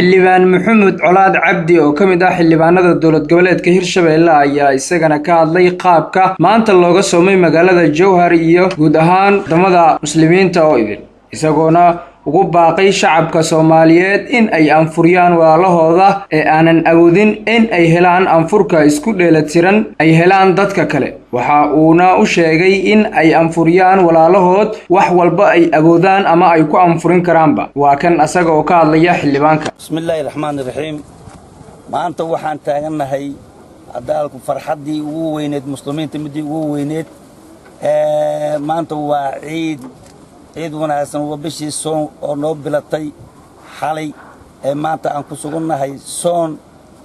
xildhibaan Maxamed Colaad Cabdi oo kamid ah xildhibaanada dowlad goboleedka Hirshabelle ayaa isagana ka hadlay qaabka maanta looga soomay magaalada Jowhar iyo guud ahaan wadamada muslimiinta oo idin isagoona ugu baaqay shacabka Soomaaliyeed in ay anfuriyaan walaalahooda ee aanan awoodin in ay helaan anfurka isku dheelatiran ay helaan dadka kale waxa uuna u sheegay in ay anfuriyaan walaalahood wax walba ay awoodaan ama ay ku anfurin karaanba waa kan asaga oo ka hadlaya xildhibaanka bismillaahir rahmaanir rahiim maanta waxaan taaganahay adaalku farxadii ugu weyneed muslimiinta midii ugu weyneed maanta waa ciid wanaagsan oo bishii soon oo noo bilatay xalay maanta aan ku sugannahay soon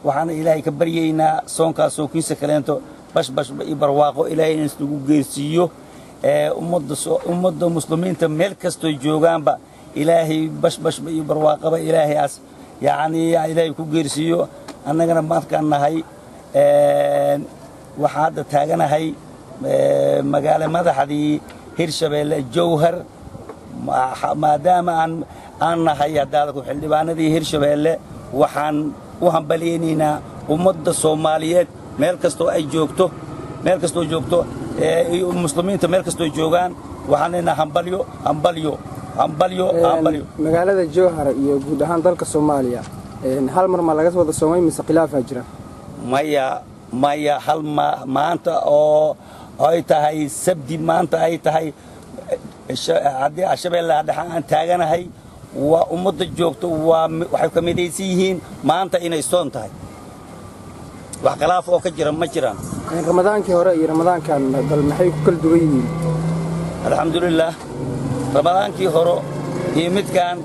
waxaan ilaahay ka baryaynaa soonkaas oo kiisa kaleento bash barwaaqo ilaahay in isku geersiiyo ummadda muslimiinta meel kasto joogaanba ilaahay bash barwaaqaba ilaahayaas yaani ilaahay ku geersiiyo annagana markaan nahay waxaan hadda taaganahay magaalo madaxdii Hirshabelle Jowhar maadaama aan nahay hadaalku xildhibaanadii Hirshabelle waxaan u hambalyeynaa ummadda Soomaaliyeed meel kasto ay joogto muslimiinta meel kasto joogaan waxaan hambalyo magaalada Jowhar iyo guud ahaan dalka Soomaaliya hal mar ma laga wada soomay mise khilaaf jira maya hal maanta oo ay tahay sabti maanta ay tahay Hirshabelle aan taaganahay waa ummadda joogto waxay ka midaysan yihiin maanta inay soon tahay wax khilaaf oo ka jira ma jiraan ramadaankii hore iyo ramadaankan bal maxay ku kala duwan yihiin alxamdulillah ramadaankii hore iyo midkan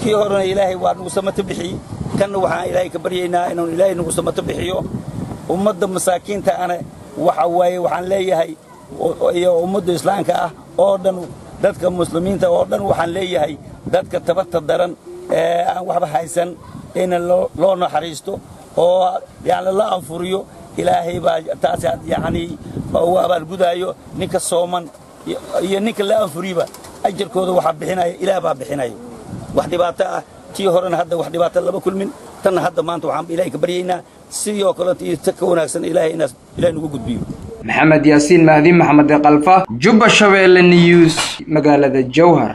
kii horena ilaahay waa nagu samato bixi kan waxaan ilaahay ka baryaynaa inuu ilaahay nagu samato bixiyo ummadda masaakiinta ana waxa waaye waxaan leeyahay iyo ummadda islaamka ah oo dhan dadka muslimiinta oo dhan waxaan leeyahay dadka tabarta daran ee aan waxba haysan in loo naxariisto oo yaani la anfuriyo ilaahay baa taas yaani oo abaal gudaayo ninka sooman iyo ninka la anfuriba ajarkooda waxa bixinaya ilaahay baa bixinaya wax dhibaato ah tii horena hadda wax dhibaato laba kulmin tan hadda maanta waxaan ilaahay ka baryaynaa sidoo kale tii ka wanaagsan ilaahay nagu gudbiyo محمد ياسين مهدي محمد قلفة جوبا شبيل نيوز مقالة جوهر.